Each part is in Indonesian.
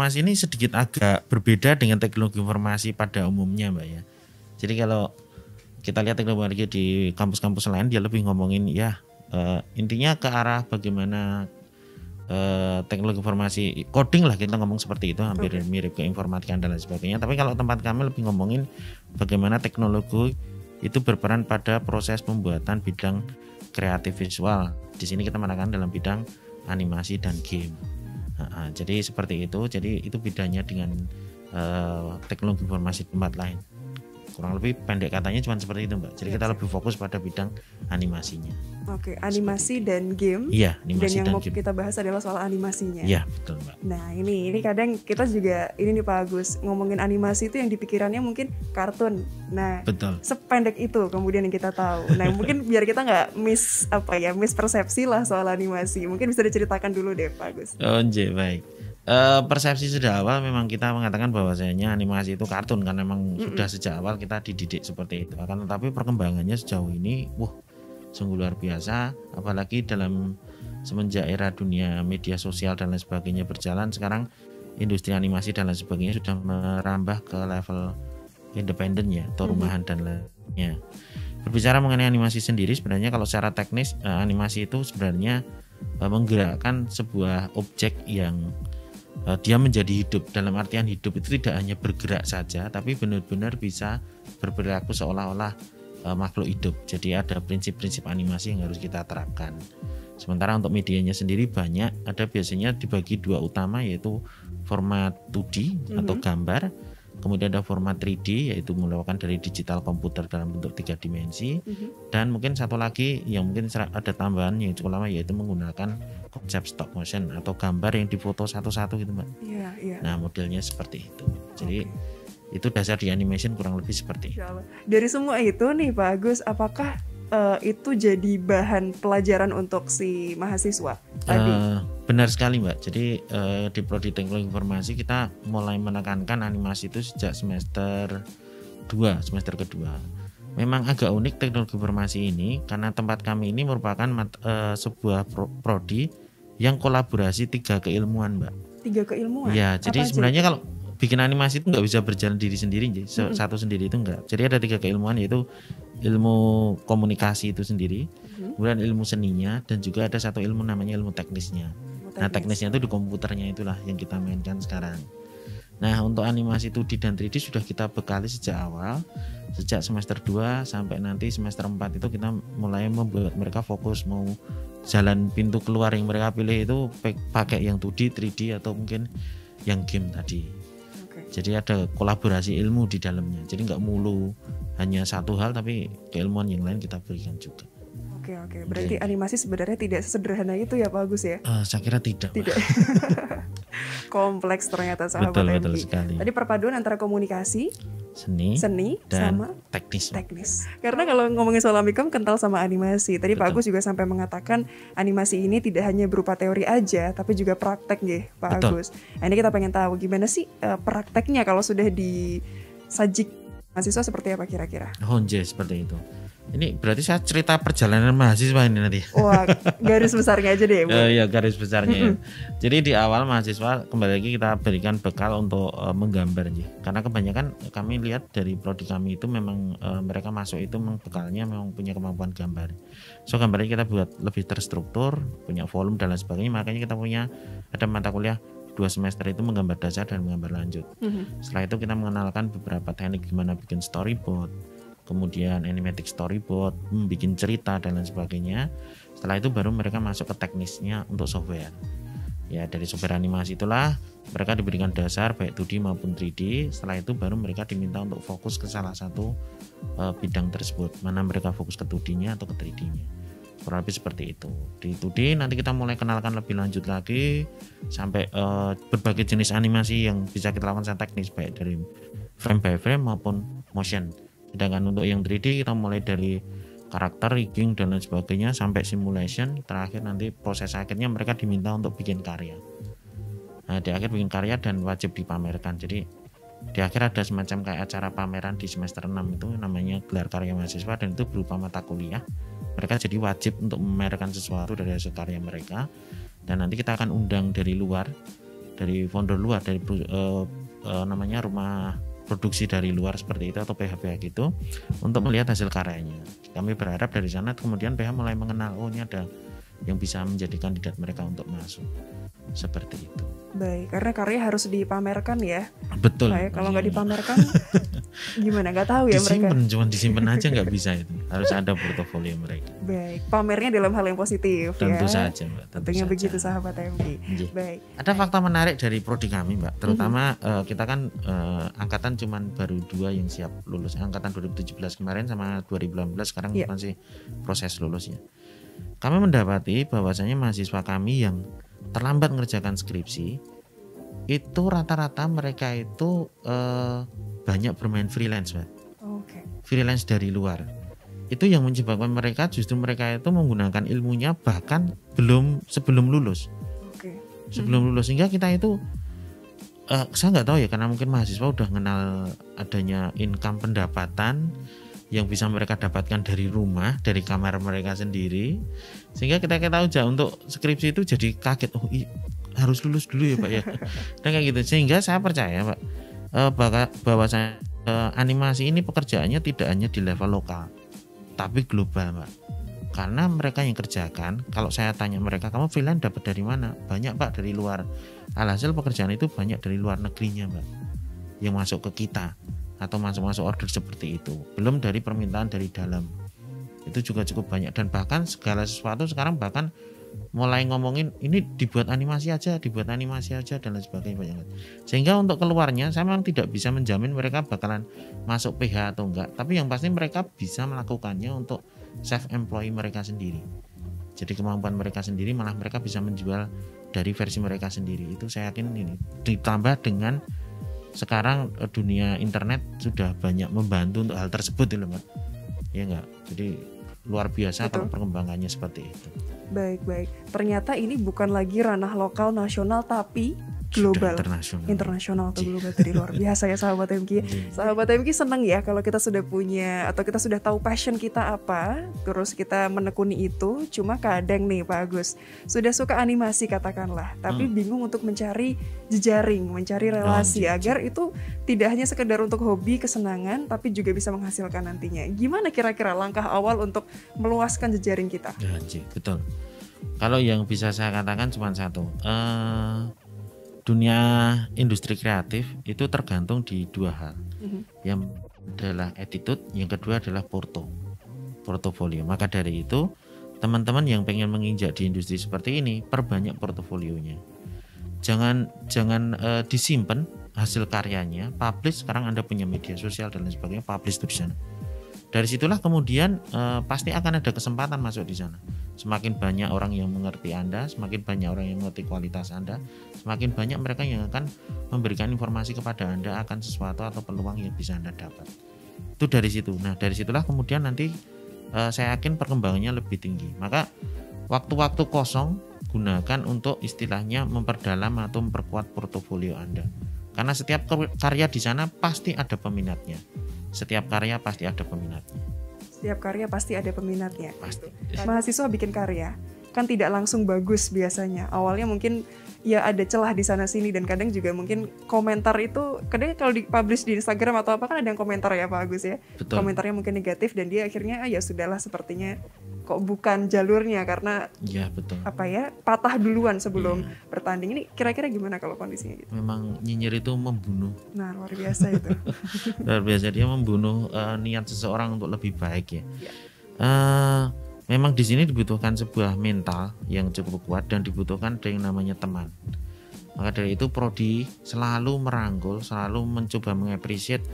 informasi ini sedikit agak berbeda dengan teknologi informasi pada umumnya Mbak ya. Jadi kalau kita lihat teknologi di kampus-kampus lain dia lebih ngomongin ya intinya ke arah bagaimana teknologi informasi coding lah, kita ngomong seperti itu, hampir mirip ke informatika dan lain sebagainya. Tapi kalau tempat kami lebih ngomongin bagaimana teknologi itu berperan pada proses pembuatan bidang kreatif visual. Di sini kita menekan dalam bidang animasi dan game. Jadi seperti itu. Jadi itu bedanya dengan teknologi informasi tempat lain. Kurang lebih pendek katanya cuma seperti itu Mbak. Jadi kita lebih fokus pada bidang animasinya. Oke, animasi dan game. Iya, animasi dan yang mau game. kita bahas adalah soal animasinya. Iya, betul Mbak. Nah ini kadang kita juga ini nih Pak Agus, ngomongin animasi itu yang dipikirannya mungkin kartun. Nah, betul. Sependek itu kemudian yang kita tahu. Nah mungkin biar kita nggak mispersepsi lah soal animasi. Mungkin bisa diceritakan dulu deh Pak Agus. Baik. Persepsi sejak awal memang kita mengatakan bahwasanya animasi itu kartun, karena memang sudah sejak awal kita dididik seperti itu. Akan tetapi perkembangannya sejauh ini sungguh luar biasa, apalagi dalam semenjak era dunia media sosial dan lain sebagainya berjalan. Sekarang industri animasi dan lain sebagainya sudah merambah ke level independen ya, atau rumahan dan lainnya. Berbicara mengenai animasi sendiri, sebenarnya kalau secara teknis animasi itu sebenarnya menggerakkan sebuah objek yang dia menjadi hidup. Dalam artian hidup itu tidak hanya bergerak saja, tapi benar-benar bisa berperilaku seolah-olah makhluk hidup. Jadi ada prinsip-prinsip animasi yang harus kita terapkan. Sementara untuk medianya sendiri banyak, ada biasanya dibagi dua utama, yaitu format 2D atau gambar, kemudian ada format 3D yaitu merupakan dari digital komputer dalam bentuk 3 dimensi, dan mungkin satu lagi yang mungkin ada tambahan yang cukup lama, yaitu menggunakan konsep stop motion atau gambar yang difoto satu-satu gitu Mbak. Iya. Nah modelnya seperti itu. Jadi itu dasar di animation kurang lebih seperti itu. Dari semua itu nih Pak Agus, apakah itu jadi bahan pelajaran untuk si mahasiswa tadi? Benar sekali Mbak. Jadi di Prodi Teknologi Informasi kita mulai menekankan animasi itu sejak semester kedua. Memang agak unik teknologi informasi ini karena tempat kami ini merupakan sebuah prodi yang kolaborasi 3 keilmuan Mbak. 3 keilmuan? Ya, jadi sebenarnya kalau bikin animasi itu nggak bisa berjalan diri sendiri, satu sendiri itu enggak. Jadi ada 3 keilmuan, yaitu ilmu komunikasi itu sendiri, kemudian ilmu seninya, dan juga ada satu ilmu namanya ilmu teknisnya. Nah teknisnya itu di komputernya itulah yang kita mainkan sekarang. Nah untuk animasi 2D dan 3D sudah kita bekali sejak awal, sejak semester 2 sampai nanti semester 4 itu kita mulai membuat mereka fokus mau jalan pintu keluar yang mereka pilih itu pakai yang 2D, 3D atau mungkin yang game tadi. Jadi ada kolaborasi ilmu di dalamnya. Jadi nggak mulu hanya satu hal, tapi keilmuan yang lain kita berikan juga. Oke. Berarti animasi sebenarnya tidak sesederhana itu ya Pak Agus ya? Saya kira tidak. Kompleks ternyata sahabat betul sekali. Tadi perpaduan antara komunikasi, seni dan sama teknis. Karena kalau ngomongin soal Amikom kental sama animasi. Tadi Pak Agus juga sampai mengatakan animasi ini tidak hanya berupa teori aja, tapi juga praktek nggih Pak Agus. Nah, ini kita pengen tahu gimana sih prakteknya kalau sudah disajik mahasiswa seperti apa kira-kira? Seperti itu. Ini berarti saya cerita perjalanan mahasiswa ini nanti. Wah, garis besarnya aja deh. Ya garis besarnya. Jadi di awal mahasiswa kembali lagi kita berikan bekal untuk menggambar ya. Karena kebanyakan kami lihat dari prodi kami itu memang mereka masuk itu bekalnya memang punya kemampuan gambar. So gambarnya kita buat lebih terstruktur, punya volume dan lain sebagainya. Makanya kita punya ada mata kuliah 2 semester itu menggambar dasar dan menggambar lanjut. Setelah itu kita mengenalkan beberapa teknik gimana bikin storyboard, kemudian animatic storyboard, bikin cerita dan lain sebagainya. Setelah itu baru mereka masuk ke teknisnya untuk software. Ya dari software animasi itulah mereka diberikan dasar baik 2D maupun 3D. Setelah itu baru mereka diminta untuk fokus ke salah satu bidang tersebut. Mana mereka fokus ke 2D-nya atau ke 3D-nya. Kurang lebih seperti itu. Di 2D nanti kita mulai kenalkan lebih lanjut lagi sampai berbagai jenis animasi yang bisa kita lakukan secara teknis baik dari frame by frame maupun motion. Sedangkan untuk yang 3D kita mulai dari karakter, rigging dan lain sebagainya sampai simulation. Terakhir nanti proses akhirnya mereka diminta untuk bikin karya. Nah di akhir bikin karya dan wajib dipamerkan. Jadi di akhir ada semacam kayak acara pameran di semester 6 itu namanya gelar karya mahasiswa, dan itu berupa mata kuliah. Mereka jadi wajib untuk memamerkan sesuatu dari hasil karya mereka. Dan nanti kita akan undang dari luar vendor luar, dari namanya rumah produksi dari luar seperti itu atau PH-PH gitu, untuk melihat hasil karyanya. Kami berharap dari sana kemudian PH mulai mengenal, oh ini ada yang bisa menjadi kandidat mereka untuk masuk, seperti itu. Baik, karena karya harus dipamerkan ya. Betul. Nah, kalau nggak dipamerkan gimana? Nggak tahu ya disimpen, mereka. Cuma disimpan aja nggak bisa itu. Harus ada portofolio mereka. Baik, pamernya dalam hal yang positif. Tentu ya. saja, Mbak. Tentunya begitu sahabat MG. Baik. Ada fakta menarik dari prodi kami, Mbak. Terutama kita kan angkatan cuman baru 2 yang siap lulus. Angkatan 2017 kemarin sama 2018 sekarang masih proses lulus ya. Kami mendapati bahwasanya mahasiswa kami yang terlambat mengerjakan skripsi itu rata-rata mereka itu banyak bermain freelance, Pak. Freelance dari luar. Itu yang menyebabkan mereka justru mereka itu menggunakan ilmunya bahkan sebelum lulus. Sebelum lulus, sehingga kita itu saya nggak tahu ya, karena mungkin mahasiswa udah kenal adanya income pendapatan yang bisa mereka dapatkan dari rumah, dari kamar mereka sendiri, sehingga kita tahu untuk skripsi itu jadi kaget, oh harus lulus dulu ya Pak ya, dan kayak gitu. Sehingga saya percaya Pak bahwa animasi ini pekerjaannya tidak hanya di level lokal, tapi global Pak. Karena mereka yang kerjakan, kalau saya tanya mereka, kamu freelance dapat dari mana? Banyak Pak, dari luar. Alhasil pekerjaan itu banyak dari luar negerinya Pak, yang masuk ke kita atau masuk order seperti itu. Belum dari permintaan dari dalam, itu juga cukup banyak. Dan bahkan segala sesuatu sekarang bahkan mulai ngomongin ini dibuat animasi aja dan lain sebagainya. Sehingga untuk keluarnya saya memang tidak bisa menjamin mereka bakalan masuk PH atau enggak, tapi yang pasti mereka bisa melakukannya untuk self employee mereka sendiri. Jadi kemampuan mereka sendiri, malah mereka bisa menjual dari versi mereka sendiri. Itu saya yakin ini ditambah dengan sekarang dunia internet sudah banyak membantu untuk hal tersebut ya Mbak. Ya enggak? Jadi luar biasa. Betul. Kalau perkembangannya seperti itu. Baik. Ternyata ini bukan lagi ranah lokal nasional tapi global, internasional atau global. Tadi luar biasa ya sahabat MG. Sahabat MG senang ya kalau kita sudah punya atau kita sudah tahu passion kita apa, terus kita menekuni itu. Cuma kadang nih Pak Agus sudah suka animasi katakanlah, tapi bingung untuk mencari jejaring, mencari relasi agar itu tidak hanya sekedar untuk hobi, kesenangan, tapi juga bisa menghasilkan nantinya. Gimana kira-kira langkah awal untuk meluaskan jejaring kita? Betul. Kalau yang bisa saya katakan cuma satu. Dunia industri kreatif itu tergantung di 2 hal. Yang adalah attitude, yang kedua adalah portofolio. Maka dari itu, teman-teman yang pengen menginjak di industri seperti ini, perbanyak portofolionya. Jangan disimpan hasil karyanya, publish. Sekarang Anda punya media sosial dan lain sebagainya, publish di sana. Dari situlah kemudian pasti akan ada kesempatan masuk di sana. Semakin banyak orang yang mengerti Anda, semakin banyak orang yang mengerti kualitas Anda, semakin banyak mereka yang akan memberikan informasi kepada Anda akan sesuatu atau peluang yang bisa Anda dapat. Itu dari situ. Nah, dari situlah kemudian nanti saya yakin perkembangannya lebih tinggi. Maka waktu-waktu kosong gunakan untuk istilahnya memperdalam atau memperkuat portofolio Anda. Karena setiap karya di sana pasti ada peminatnya. Setiap karya pasti ada peminatnya. Pasti. Mahasiswa bikin karya kan tidak langsung bagus biasanya. Awalnya mungkin ya ada celah di sana sini, dan kadang juga mungkin komentar itu kadang kalau dipublish di Instagram atau apa kan ada yang komentar ya Pak Agus ya. Betul. Komentarnya mungkin negatif dan dia akhirnya ya sudahlah sepertinya kok bukan jalurnya karena betul. Patah duluan sebelum bertanding. Ini kira-kira gimana kalau kondisinya gitu? Memang nyinyir itu membunuh. Nah, luar biasa itu. Luar biasa, dia membunuh niat seseorang untuk lebih baik ya. Memang di sini dibutuhkan sebuah mental yang cukup kuat dan dibutuhkan ada yang namanya teman. Maka dari itu prodi selalu merangkul, selalu mencoba mengapresiasi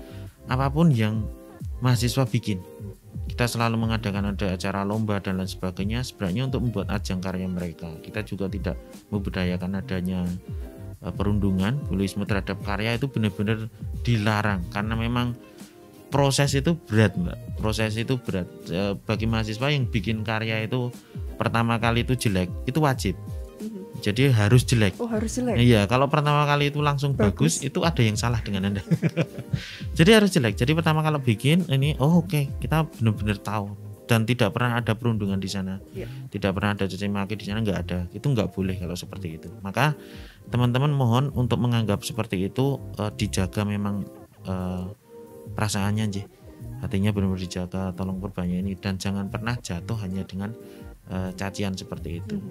apapun yang mahasiswa bikin. Kita selalu mengadakan ada acara lomba dan lain sebagainya sebenarnya untuk membuat ajang karya mereka. Kita juga tidak membudayakan adanya perundungan, bulisme terhadap karya itu benar-benar dilarang karena memang proses itu berat Mbak. Bagi mahasiswa yang bikin karya itu pertama kali itu jelek, itu wajib. Jadi harus jelek. Oh, harus jelek. Iya, kalau pertama kali itu langsung bagus itu ada yang salah dengan Anda. Jadi harus jelek. Jadi pertama kalau bikin ini oke, kita benar-benar tahu dan tidak pernah ada perundungan di sana, tidak pernah ada caci maki di sana, nggak ada. Itu nggak boleh kalau seperti itu. Maka teman-teman mohon untuk menganggap seperti itu, dijaga memang perasaannya aja, hatinya benar-benar dijaga, tolong perbanyak ini, dan jangan pernah jatuh hanya dengan cacian seperti itu.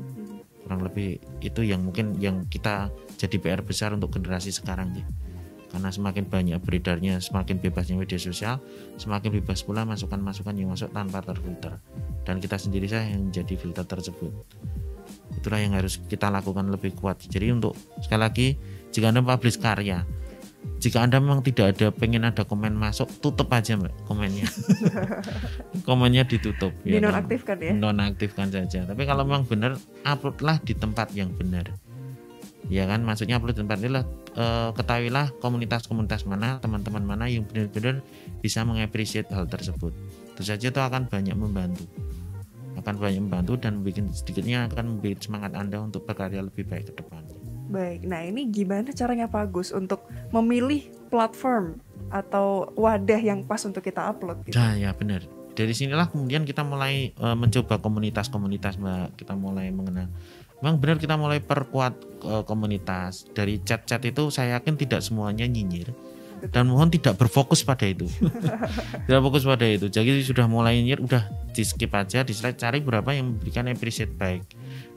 Kurang lebih itu yang mungkin yang kita jadi PR besar untuk generasi sekarang ya. Karena semakin banyak beredarnya, semakin bebasnya media sosial, semakin bebas pula masukan-masukan yang masuk tanpa terfilter. Dan kita sendiri saya yang menjadi filter tersebut. Itulah yang harus kita lakukan lebih kuat. Jadi untuk sekali lagi, jika Anda publish karya, jika Anda memang tidak ada pengen ada komen masuk, tutup aja Mbak komennya. Komennya ditutup. Dinonaktifkan ya? Nonaktifkan saja. Tapi kalau memang benar, uploadlah di tempat yang benar. Ya kan, maksudnya upload di tempat inilah, ketahuilah komunitas-komunitas mana, teman-teman mana yang benar-benar bisa mengapresiasi hal tersebut. Itu saja itu akan banyak membantu. Dan bikin sedikitnya akan membuat semangat Anda untuk berkarya lebih baik ke depan. Baik, nah ini gimana caranya Pak Agus untuk memilih platform atau wadah yang pas untuk kita upload gitu? Nah ya benar, dari sinilah kemudian kita mulai mencoba komunitas-komunitas Mbak, kita mulai mengenal. Memang benar kita mulai perkuat komunitas. Dari chat-chat itu saya yakin tidak semuanya nyinyir. Dan mohon tidak berfokus pada itu. Tidak fokus pada itu. Jadi sudah mulai nyinyir, udah di skip aja, di slide, cari berapa yang memberikan appreciate baik.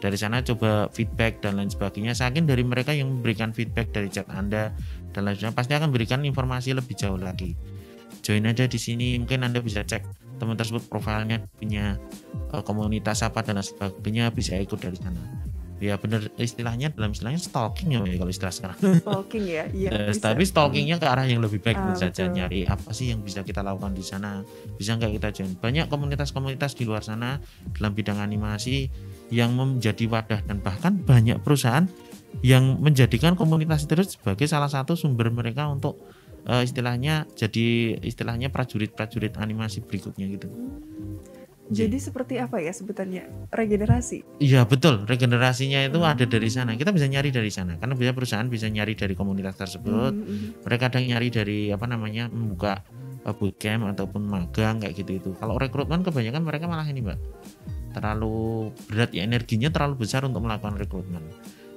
Dari sana coba feedback dan lain sebagainya. Saya yakin dari mereka yang memberikan feedback dari chat Anda dan lain sebagainya pasti akan memberikan informasi lebih jauh lagi. Join aja di sini, mungkin Anda bisa cek teman tersebut profilnya punya komunitas apa dan lain sebagainya, bisa ikut dari sana. Ya benar, istilahnya stalking ya kalau istilah sekarang. Stalking ya, iya. Tapi stalkingnya ke arah yang lebih baik saja, nyari apa sih yang bisa kita lakukan di sana, bisa nggak kita join. Banyak komunitas-komunitas di luar sana dalam bidang animasi yang menjadi wadah, dan bahkan banyak perusahaan yang menjadikan komunitas itu sebagai salah satu sumber mereka untuk istilahnya prajurit animasi berikutnya gitu. Jadi seperti apa ya sebutannya, regenerasi? Iya betul, regenerasinya itu ada dari sana. Kita bisa nyari dari sana, karena biasanya perusahaan bisa nyari dari komunitas tersebut. Mereka kadang nyari dari membuka bootcamp ataupun magang kayak gitu itu. Kalau rekrutmen kebanyakan mereka malah ini Mbak, terlalu berat ya, energinya terlalu besar untuk melakukan rekrutmen.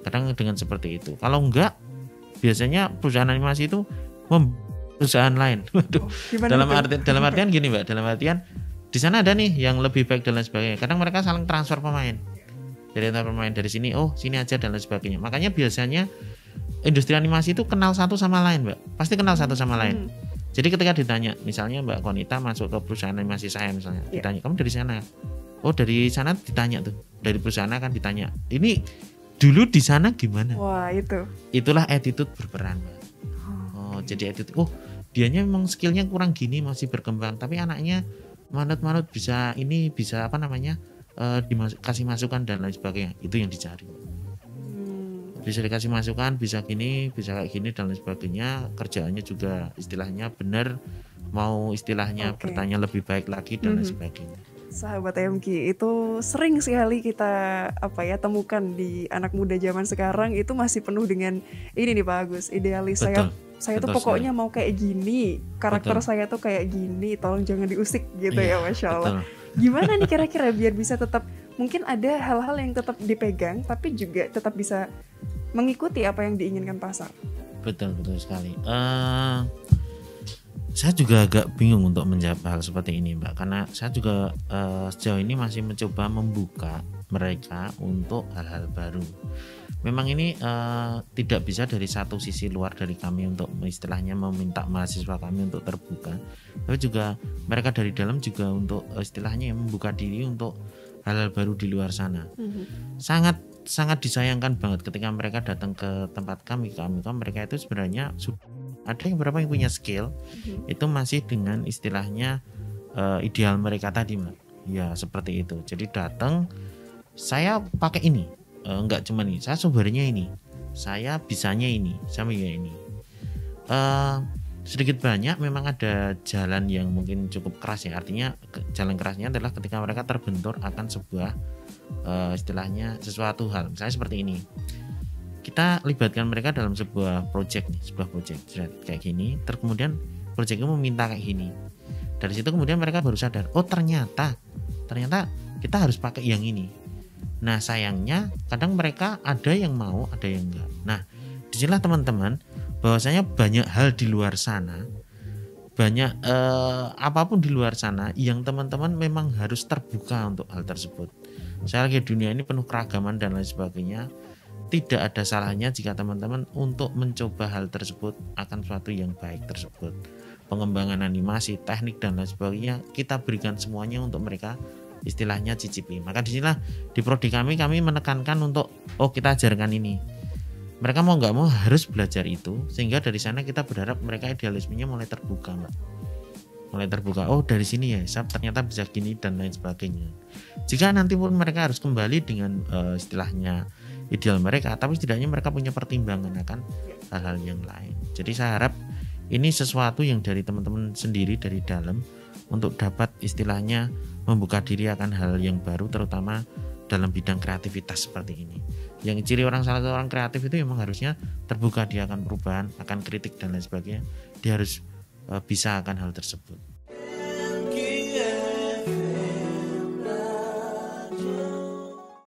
Kadang dengan seperti itu. Kalau enggak, biasanya perusahaan animasi itu perusahaan lain. Dalam artian gini Mbak, dalam artian di sana ada nih yang lebih baik dan lain sebagainya. Kadang mereka saling transfer pemain. Jadi transfer pemain dari sini, sini aja dan lain sebagainya. Makanya biasanya industri animasi itu kenal satu sama lain, Mbak. Pasti kenal satu sama lain. Jadi ketika ditanya, misalnya Mbak Konita masuk ke perusahaan animasi saya misalnya, ditanya, "Kamu dari sana?" Oh, dari sana ditanya tuh. Dari perusahaan akan ditanya, "Ini dulu di sana gimana?" Wah, itu. Itulah attitude berperan, Mbak. Oh, jadi attitude. Oh, dianya memang skillnya kurang gini, masih berkembang, tapi anaknya manut bisa kasih masukan dan lain sebagainya. Itu yang dicari. Bisa dikasih masukan, bisa gini, bisa kayak gini dan lain sebagainya. Kerjaannya juga istilahnya benar, mau istilahnya bertanya lebih baik lagi dan lain sebagainya. Sahabat MQ, itu sering sekali kita temukan di anak muda zaman sekarang itu masih penuh dengan ini nih Pak Agus, idealis. Saya tuh pokoknya mau kayak gini, karakter saya tuh kayak gini, tolong jangan diusik gitu ya, Masya Allah. Gimana nih kira-kira biar bisa tetap, mungkin ada hal-hal yang tetap dipegang tapi juga tetap bisa mengikuti apa yang diinginkan pasar. Betul sekali. Saya juga agak bingung untuk menjawab hal seperti ini Mbak, karena saya juga sejauh ini masih mencoba membuka mereka untuk hal-hal baru. Memang ini tidak bisa dari satu sisi luar dari kami untuk istilahnya meminta mahasiswa kami untuk terbuka, tapi juga mereka dari dalam juga untuk istilahnya membuka diri untuk hal-hal baru di luar sana. Sangat disayangkan banget ketika mereka datang ke tempat kami mereka itu sebenarnya ada yang beberapa yang punya skill, itu masih dengan istilahnya ideal mereka tadi Mbak. Ya seperti itu. Jadi datang, saya pakai ini, enggak cuma ini, saya sumbernya ini, saya bisanya ini, sama ya ini. Sedikit banyak memang ada jalan yang mungkin cukup keras ya. Artinya jalan kerasnya adalah ketika mereka terbentur akan sebuah istilahnya sesuatu hal. Misalnya seperti ini. Kita libatkan mereka dalam sebuah project kayak gini, kemudian project itu meminta kayak gini. Dari situ kemudian mereka baru sadar, oh ternyata ternyata kita harus pakai yang ini. Nah sayangnya kadang mereka ada yang mau, ada yang enggak. Nah disinilah teman-teman bahwasanya banyak hal di luar sana, banyak apapun di luar sana yang teman-teman memang harus terbuka untuk hal tersebut. Saya lagi dunia ini penuh keragaman dan lain sebagainya. Tidak ada salahnya jika teman-teman untuk mencoba hal tersebut akan suatu yang baik tersebut. Pengembangan animasi, teknik dan lain sebagainya kita berikan semuanya untuk mereka istilahnya cicipi. Maka disinilah di prodi kami menekankan untuk kita ajarkan ini. Mereka mau nggak mau harus belajar itu, sehingga dari sana kita berharap mereka idealismenya mulai terbuka, Mbak. Mulai terbuka, dari sini ya ternyata bisa gini dan lain sebagainya. Jika nanti pun mereka harus kembali dengan istilahnya ideal mereka, tapi setidaknya mereka punya pertimbangan akan hal-hal yang lain. Jadi saya harap ini sesuatu yang dari teman-teman sendiri dari dalam untuk dapat istilahnya membuka diri akan hal yang baru, terutama dalam bidang kreativitas seperti ini. Yang ciri salah satu orang kreatif itu memang harusnya terbuka, dia akan perubahan, akan kritik dan lain sebagainya. Dia harus bisa akan hal tersebut.